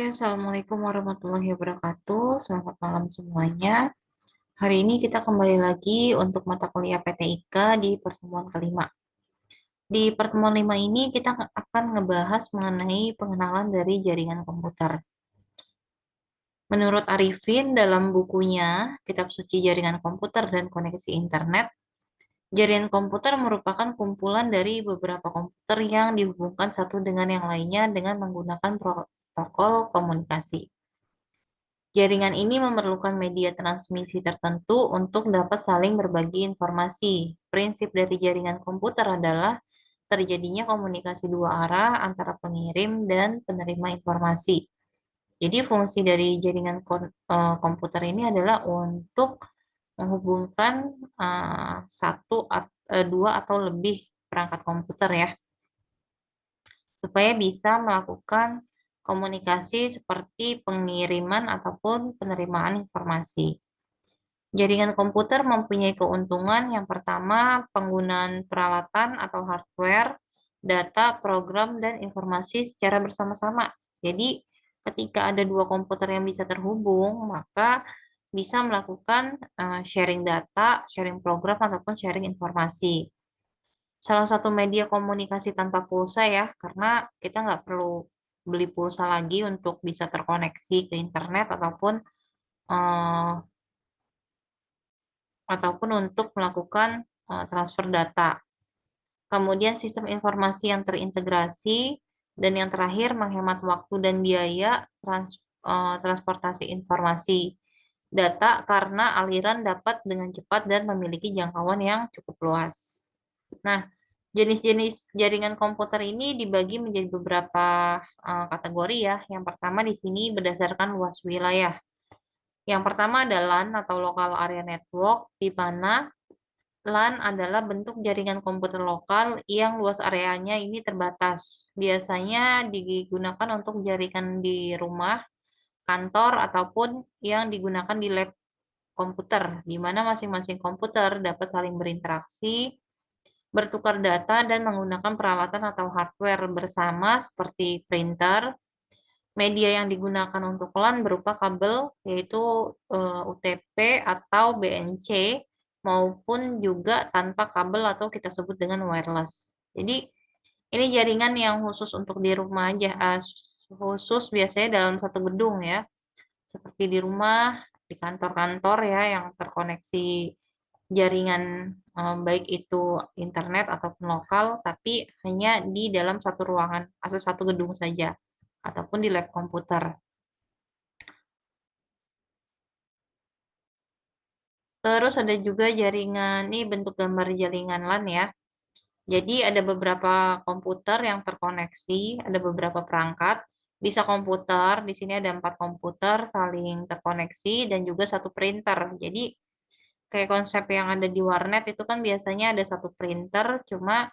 Assalamualaikum warahmatullahi wabarakatuh. Selamat malam semuanya. Hari ini kita kembali lagi untuk mata kuliah PTIK di pertemuan kelima. Di pertemuan 5 ini kita akan ngebahas mengenai pengenalan dari jaringan komputer. Menurut Arifin dalam bukunya Kitab Suci Jaringan Komputer dan Koneksi Internet, jaringan komputer merupakan kumpulan dari beberapa komputer yang dihubungkan satu dengan yang lainnya dengan menggunakan protokol komunikasi. Jaringan ini memerlukan media transmisi tertentu untuk dapat saling berbagi informasi. Prinsip dari jaringan komputer adalah terjadinya komunikasi dua arah antara pengirim dan penerima informasi. Jadi fungsi dari jaringan komputer ini adalah untuk menghubungkan dua atau lebih perangkat komputer ya, supaya bisa melakukan komunikasi seperti pengiriman ataupun penerimaan informasi. Jaringan komputer mempunyai keuntungan yang pertama, penggunaan peralatan atau hardware, data, program, dan informasi secara bersama-sama. Jadi, ketika ada dua komputer yang bisa terhubung, maka bisa melakukan sharing data, sharing program, ataupun sharing informasi. Salah satu media komunikasi tanpa pulsa ya, karena kita nggak perlu beli pulsa lagi untuk bisa terkoneksi ke internet eh, ataupun untuk melakukan transfer data. Kemudian sistem informasi yang terintegrasi dan yang terakhir menghemat waktu dan biaya transportasi informasi data karena aliran dapat dengan cepat dan memiliki jangkauan yang cukup luas. Nah, jenis-jenis jaringan komputer ini dibagi menjadi beberapa kategori ya. Yang pertama di sini berdasarkan luas wilayah. Yang pertama adalah LAN atau Local Area Network, di mana LAN adalah bentuk jaringan komputer lokal yang luas areanya ini terbatas. Biasanya digunakan untuk jaringan di rumah, kantor, ataupun yang digunakan di lab komputer, di mana masing-masing komputer dapat saling berinteraksi, bertukar data, dan menggunakan peralatan atau hardware bersama seperti printer. Media yang digunakan untuk LAN berupa kabel, yaitu UTP atau BNC, maupun juga tanpa kabel atau kita sebut dengan wireless. Jadi, ini jaringan yang khusus untuk di rumah aja, khusus biasanya dalam satu gedung ya, seperti di rumah, di kantor-kantor ya, yang terkoneksi jaringan baik itu internet ataupun lokal, tapi hanya di dalam satu ruangan atau satu gedung saja, ataupun di lab komputer. Terus ada juga jaringan, ini bentuk gambar jaringan LAN ya. Jadi ada beberapa komputer yang terkoneksi, ada beberapa perangkat, bisa komputer, di sini ada 4 komputer saling terkoneksi dan juga satu printer. Jadi kayak konsep yang ada di warnet itu kan biasanya ada satu printer, cuma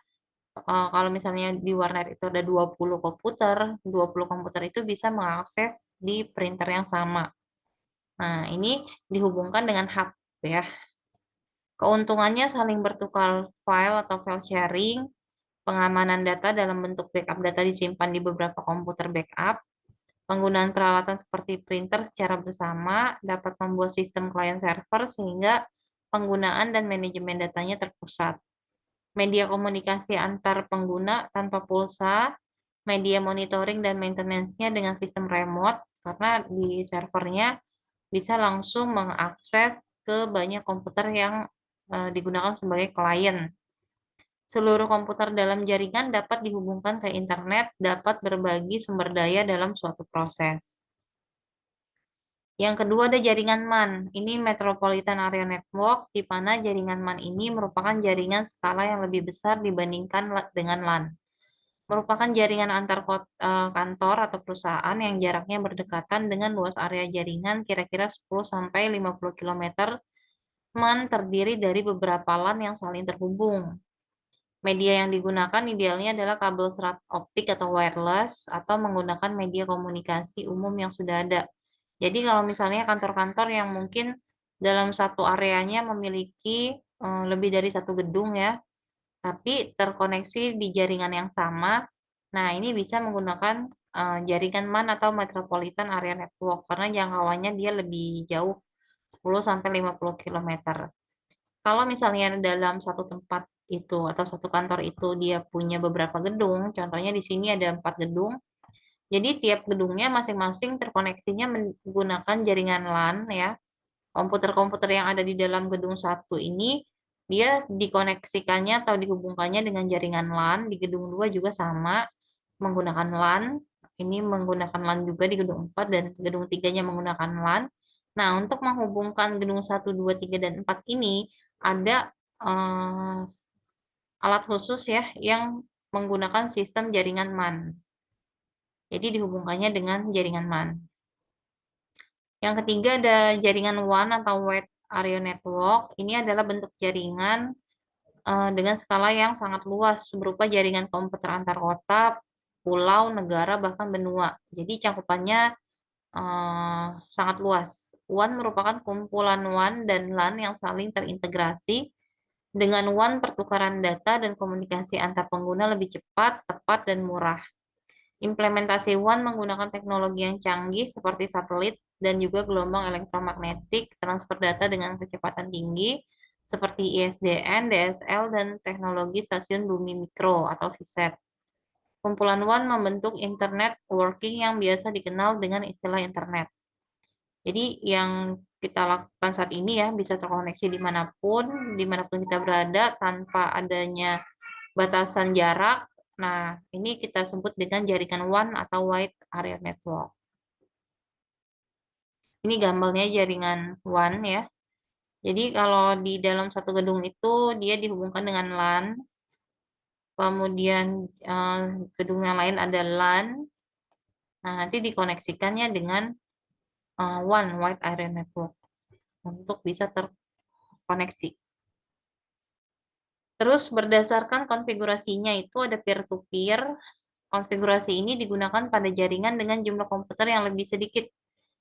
kalau misalnya di warnet itu ada 20 komputer itu bisa mengakses di printer yang sama. Nah, ini dihubungkan dengan hub ya. Keuntungannya saling bertukar file atau file sharing, pengamanan data dalam bentuk backup data disimpan di beberapa komputer backup, penggunaan peralatan seperti printer secara bersama dapat membuat sistem client server sehingga penggunaan dan manajemen datanya terpusat. Media komunikasi antar pengguna tanpa pulsa, media monitoring dan maintenance-nya dengan sistem remote, karena di servernya bisa langsung mengakses ke banyak komputer yang digunakan sebagai klien. Seluruh komputer dalam jaringan dapat dihubungkan ke internet, dapat berbagi sumber daya dalam suatu proses. Yang kedua ada jaringan MAN. Ini Metropolitan Area Network, di mana jaringan MAN ini merupakan jaringan skala yang lebih besar dibandingkan dengan LAN. Merupakan jaringan antar kantor atau perusahaan yang jaraknya berdekatan dengan luas area jaringan kira-kira 10-50 km. MAN terdiri dari beberapa LAN yang saling terhubung. Media yang digunakan idealnya adalah kabel serat optik atau wireless atau menggunakan media komunikasi umum yang sudah ada. Jadi kalau misalnya kantor-kantor yang mungkin dalam satu areanya memiliki lebih dari satu gedung ya, tapi terkoneksi di jaringan yang sama, nah ini bisa menggunakan jaringan MAN atau Metropolitan Area Network karena jangkauannya dia lebih jauh 10 sampai 50 kilometer. Kalau misalnya dalam satu tempat itu atau satu kantor itu dia punya beberapa gedung, contohnya di sini ada 4 gedung, jadi tiap gedungnya masing-masing terkoneksinya menggunakan jaringan LAN ya. Komputer-komputer yang ada di dalam gedung satu ini dia dikoneksikannya atau dihubungkannya dengan jaringan LAN, di gedung 2 juga sama menggunakan LAN. Ini menggunakan LAN juga di gedung 4 dan gedung 3-nya menggunakan LAN. Nah, untuk menghubungkan gedung 1, 2, 3, dan 4 ini ada alat khusus ya yang menggunakan sistem jaringan MAN. Jadi dihubungkannya dengan jaringan MAN. Yang ketiga ada jaringan WAN atau Wide Area Network. Ini adalah bentuk jaringan dengan skala yang sangat luas berupa jaringan komputer antar kota, pulau, negara, bahkan benua. Jadi cakupannya sangat luas. WAN merupakan kumpulan WAN dan LAN yang saling terintegrasi. Dengan WAN, pertukaran data dan komunikasi antar pengguna lebih cepat, tepat, dan murah. Implementasi WAN menggunakan teknologi yang canggih seperti satelit dan juga gelombang elektromagnetik, transfer data dengan kecepatan tinggi seperti ISDN, DSL, dan teknologi stasiun bumi mikro atau VSAT. Kumpulan WAN membentuk Internet Working yang biasa dikenal dengan istilah Internet. Jadi yang kita lakukan saat ini ya bisa terkoneksi dimanapun kita berada tanpa adanya batasan jarak. Nah, ini kita sebut dengan jaringan WAN atau Wide Area Network. Ini gambarnya jaringan WAN ya. Jadi kalau di dalam satu gedung itu dia dihubungkan dengan LAN, kemudian gedung yang lain ada LAN. Nah, nanti dikoneksikannya dengan WAN Wide Area Network untuk bisa terkoneksi. Terus berdasarkan konfigurasinya itu ada peer-to-peer. Konfigurasi ini digunakan pada jaringan dengan jumlah komputer yang lebih sedikit,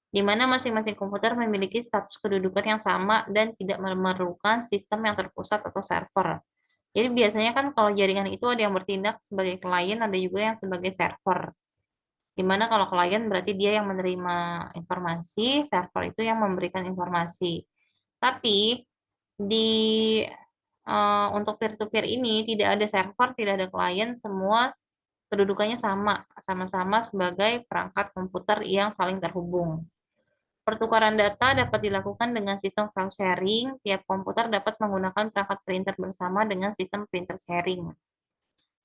di mana masing-masing komputer memiliki status kedudukan yang sama dan tidak memerlukan sistem yang terpusat atau server. Jadi biasanya kan kalau jaringan itu ada yang bertindak sebagai klien, ada juga yang sebagai server. Di mana kalau klien berarti dia yang menerima informasi, server itu yang memberikan informasi. Tapi di untuk peer-to-peer ini tidak ada server, tidak ada klien, semua kedudukannya sama, sama-sama sebagai perangkat komputer yang saling terhubung. Pertukaran data dapat dilakukan dengan sistem file sharing. Tiap komputer dapat menggunakan perangkat printer bersama dengan sistem printer sharing.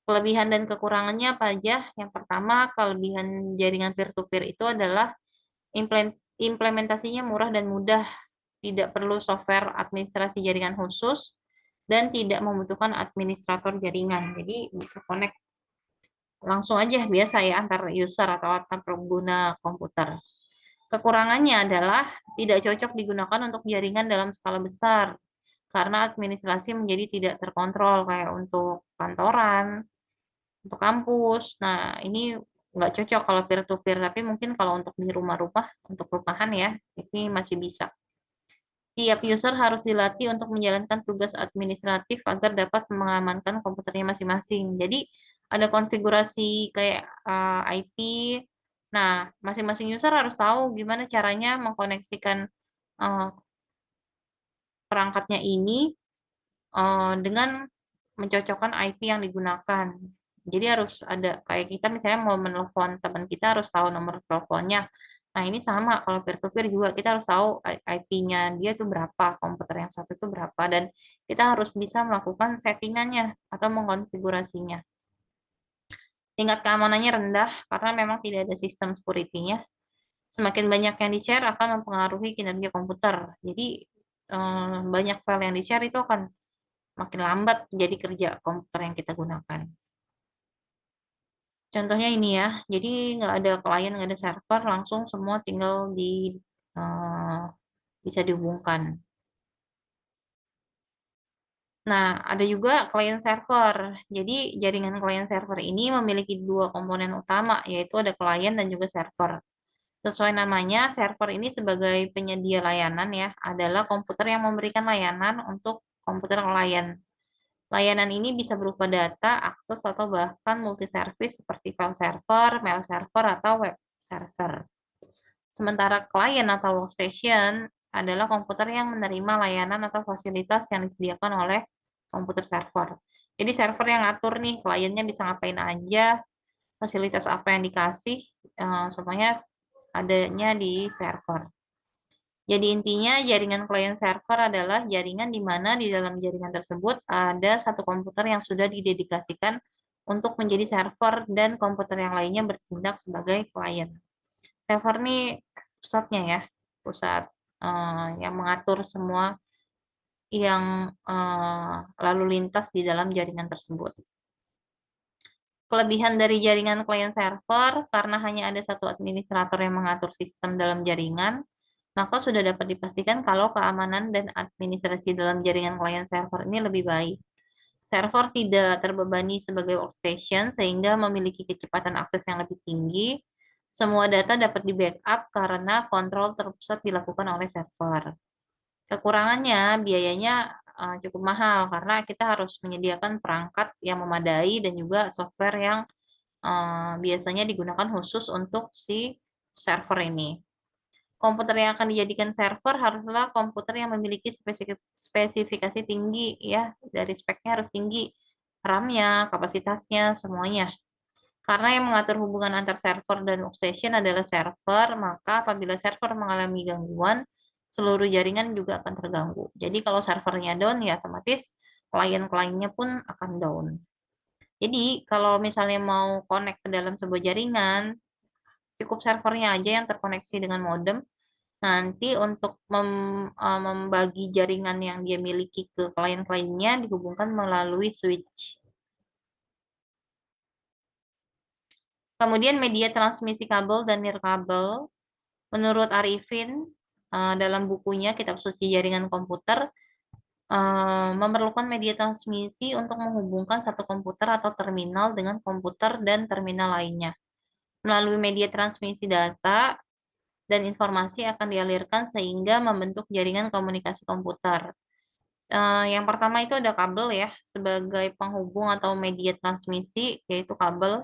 Kelebihan dan kekurangannya apa aja? Yang pertama, kelebihan jaringan peer-to-peer itu adalah implementasinya murah dan mudah, tidak perlu software administrasi jaringan khusus, dan tidak membutuhkan administrator jaringan. Jadi bisa connect langsung aja biasa ya antar user atau antar pengguna komputer. Kekurangannya adalah tidak cocok digunakan untuk jaringan dalam skala besar karena administrasi menjadi tidak terkontrol kayak untuk kantoran, untuk kampus. Nah, ini nggak cocok kalau peer-to-peer, tapi mungkin kalau untuk di rumah-rumah, untuk perumahan ya, ini masih bisa. Tiap user harus dilatih untuk menjalankan tugas administratif agar dapat mengamankan komputernya masing-masing. Jadi ada konfigurasi kayak IP. Nah, masing-masing user harus tahu gimana caranya mengkoneksikan eh, perangkatnya ini dengan mencocokkan IP yang digunakan. Jadi harus ada kayak kita misalnya mau menelpon teman kita harus tahu nomor teleponnya. Nah, ini sama kalau peer-to-peer juga kita harus tahu IP-nya dia itu berapa, komputer yang satu itu berapa, dan kita harus bisa melakukan settingannya atau mengkonfigurasinya. Tingkat keamanannya rendah karena memang tidak ada sistem security-nya. Semakin banyak yang di-share akan mempengaruhi kinerja komputer. Jadi banyak file yang di-share itu akan makin lambat jadi kerja komputer yang kita gunakan. Contohnya ini ya, jadi nggak ada klien, nggak ada server, langsung semua tinggal bisa dihubungkan. Nah, ada juga klien server. Jadi jaringan klien server ini memiliki dua komponen utama, yaitu ada klien dan juga server. Sesuai namanya, server ini sebagai penyedia layanan ya, adalah komputer yang memberikan layanan untuk komputer klien. Layanan ini bisa berupa data, akses, atau bahkan multi-service seperti file server, mail server, atau web server. Sementara klien atau workstation adalah komputer yang menerima layanan atau fasilitas yang disediakan oleh komputer server. Jadi server yang ngatur nih, kliennya bisa ngapain aja, fasilitas apa yang dikasih, semuanya adanya di server. Jadi intinya jaringan klien server adalah jaringan di mana di dalam jaringan tersebut ada satu komputer yang sudah didedikasikan untuk menjadi server dan komputer yang lainnya bertindak sebagai klien. Server ini pusatnya ya, pusat yang mengatur semua yang lalu lintas di dalam jaringan tersebut. Kelebihan dari jaringan klien server, karena hanya ada satu administrator yang mengatur sistem dalam jaringan, maka sudah dapat dipastikan kalau keamanan dan administrasi dalam jaringan klien server ini lebih baik. Server tidak terbebani sebagai workstation sehingga memiliki kecepatan akses yang lebih tinggi. Semua data dapat di-backup karena kontrol terpusat dilakukan oleh server. Kekurangannya, biayanya cukup mahal karena kita harus menyediakan perangkat yang memadai dan juga software yang biasanya digunakan khusus untuk si server ini. Komputer yang akan dijadikan server haruslah komputer yang memiliki spesifikasi tinggi ya, dari speknya harus tinggi, RAM-nya, kapasitasnya, semuanya. Karena yang mengatur hubungan antar server dan workstation adalah server, maka apabila server mengalami gangguan, seluruh jaringan juga akan terganggu. Jadi kalau servernya down, ya otomatis klien-kliennya pun akan down. Jadi kalau misalnya mau connect ke dalam sebuah jaringan, cukup servernya aja yang terkoneksi dengan modem. Nanti untuk membagi jaringan yang dia miliki ke klien-kliennya dihubungkan melalui switch. Kemudian media transmisi kabel dan nirkabel. Menurut Arifin, dalam bukunya Kitab Suci Jaringan Komputer, memerlukan media transmisi untuk menghubungkan satu komputer atau terminal dengan komputer dan terminal lainnya. Melalui media transmisi data dan informasi akan dialirkan sehingga membentuk jaringan komunikasi komputer. Yang pertama itu ada kabel ya, sebagai penghubung atau media transmisi, yaitu kabel.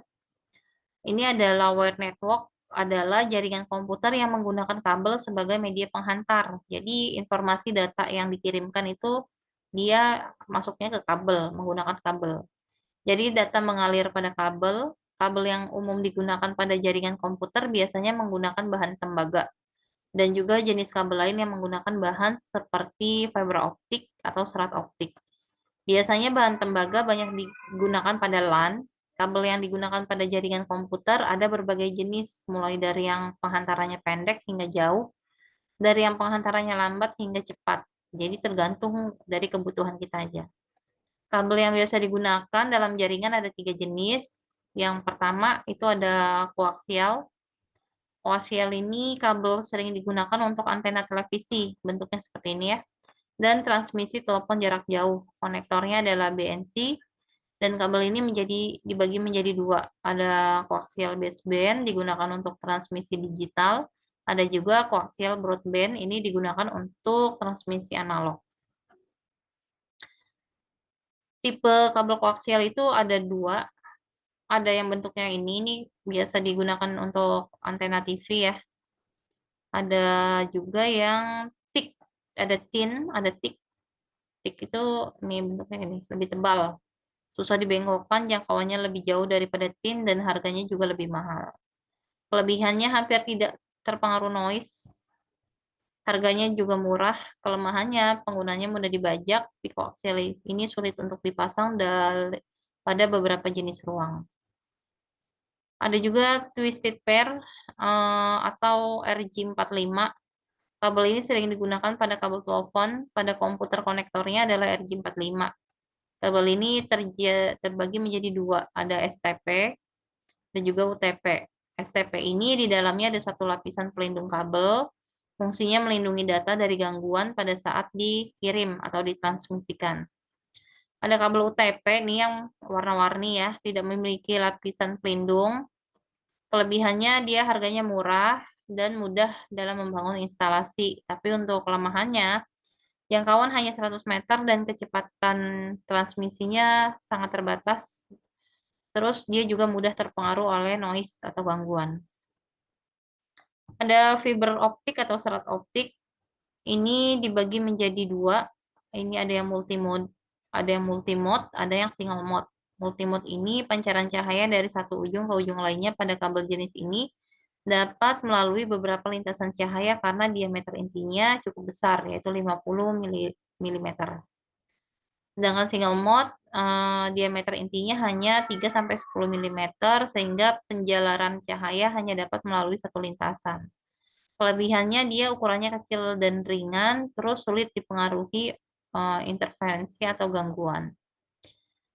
Ini adalah wire network, adalah jaringan komputer yang menggunakan kabel sebagai media penghantar. Jadi informasi data yang dikirimkan itu dia masuknya ke kabel, menggunakan kabel. Jadi data mengalir pada kabel. Kabel yang umum digunakan pada jaringan komputer biasanya menggunakan bahan tembaga. Dan juga jenis kabel lain yang menggunakan bahan seperti fiber optik atau serat optik. Biasanya bahan tembaga banyak digunakan pada LAN. Kabel yang digunakan pada jaringan komputer ada berbagai jenis, mulai dari yang penghantarannya pendek hingga jauh, dari yang penghantarannya lambat hingga cepat. Jadi tergantung dari kebutuhan kita aja. Kabel yang biasa digunakan dalam jaringan ada 3 jenis. Yang pertama itu ada koaksial. Koaksial ini kabel sering digunakan untuk antena televisi, bentuknya seperti ini ya. Dan transmisi telepon jarak jauh. Konektornya adalah BNC, dan kabel ini dibagi menjadi dua. Ada koaksial baseband digunakan untuk transmisi digital, ada juga koaksial broadband, ini digunakan untuk transmisi analog. Tipe kabel koaksial itu ada dua. Ada yang bentuknya ini biasa digunakan untuk antena TV ya. Ada juga yang thick, ada thin, ada thick. Thick itu ini bentuknya ini, lebih tebal. Susah dibengkokkan, jangkauannya lebih jauh daripada thin, dan harganya juga lebih mahal. Kelebihannya hampir tidak terpengaruh noise. Harganya juga murah. Kelemahannya penggunanya mudah dibajak. Picoaxial ini sulit untuk dipasang pada beberapa jenis ruang. Ada juga twisted pair atau RJ45. Kabel ini sering digunakan pada kabel telepon. Pada komputer konektornya adalah RJ45. Kabel ini terbagi menjadi dua, ada STP dan juga UTP. STP ini di dalamnya ada satu lapisan pelindung kabel, fungsinya melindungi data dari gangguan pada saat dikirim atau ditransmisikan. Ada kabel UTP nih yang warna-warni ya, tidak memiliki lapisan pelindung. Kelebihannya dia harganya murah dan mudah dalam membangun instalasi. Tapi untuk kelemahannya, Jangkauan hanya 100 meter dan kecepatan transmisinya sangat terbatas. Terus dia juga mudah terpengaruh oleh noise atau gangguan. Ada fiber optik atau serat optik. Ini dibagi menjadi dua. Ini ada yang multimode, ada yang single mode. Multimode ini pancaran cahaya dari satu ujung ke ujung lainnya pada kabel jenis ini dapat melalui beberapa lintasan cahaya karena diameter intinya cukup besar, yaitu 50 mm. Sedangkan single mode, diameter intinya hanya 3-10 mm, sehingga penjalaran cahaya hanya dapat melalui satu lintasan. Kelebihannya dia ukurannya kecil dan ringan, terus sulit dipengaruhi interferensi atau gangguan.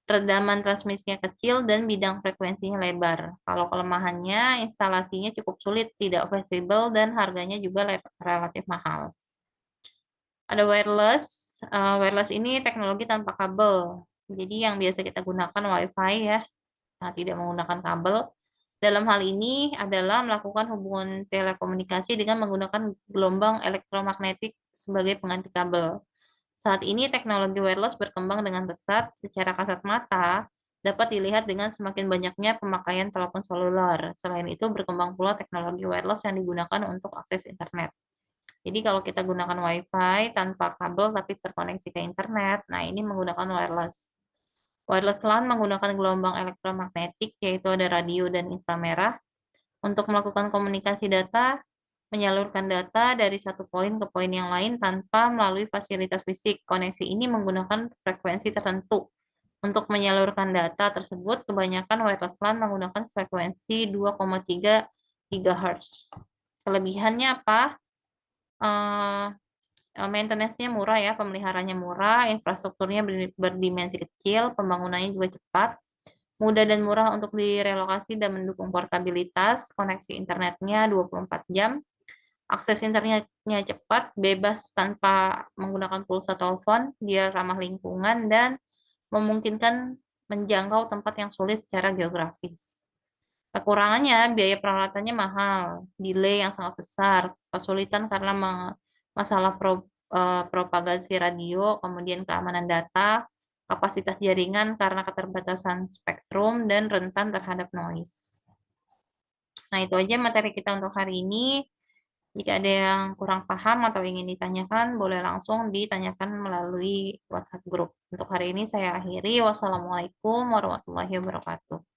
Redaman transmisinya kecil dan bidang frekuensinya lebar. Kalau kelemahannya, instalasinya cukup sulit, tidak fleksibel, dan harganya juga relatif mahal. Ada wireless. Wireless ini teknologi tanpa kabel. Jadi yang biasa kita gunakan WiFi ya, nah, tidak menggunakan kabel. Dalam hal ini adalah melakukan hubungan telekomunikasi dengan menggunakan gelombang elektromagnetik sebagai pengganti kabel. Saat ini teknologi wireless berkembang dengan pesat. Secara kasat mata dapat dilihat dengan semakin banyaknya pemakaian telepon seluler. Selain itu berkembang pula teknologi wireless yang digunakan untuk akses internet. Jadi kalau kita gunakan WiFi tanpa kabel tapi terkoneksi ke internet, nah ini menggunakan wireless. Wireless LAN menggunakan gelombang elektromagnetik, yaitu ada radio dan inframerah, untuk melakukan komunikasi data, menyalurkan data dari satu poin ke poin yang lain tanpa melalui fasilitas fisik. Koneksi ini menggunakan frekuensi tertentu. Untuk menyalurkan data tersebut, kebanyakan wireless LAN menggunakan frekuensi 2,3 GHz. Kelebihannya apa? Eh, Maintenance-nya murah ya, pemeliharanya murah, infrastrukturnya berdimensi kecil, pembangunannya juga cepat, mudah dan murah untuk direlokasi dan mendukung portabilitas, koneksi internetnya 24 jam, akses internetnya cepat, bebas tanpa menggunakan pulsa telepon, dia ramah lingkungan, dan memungkinkan menjangkau tempat yang sulit secara geografis. Kekurangannya, biaya peralatannya mahal, delay yang sangat besar, kesulitan karena masalah propagasi radio, kemudian keamanan data, kapasitas jaringan karena keterbatasan spektrum, dan rentan terhadap noise. Nah, itu aja materi kita untuk hari ini. Jika ada yang kurang paham atau ingin ditanyakan, boleh langsung ditanyakan melalui WhatsApp group. Untuk hari ini saya akhiri. Wassalamualaikum warahmatullahi wabarakatuh.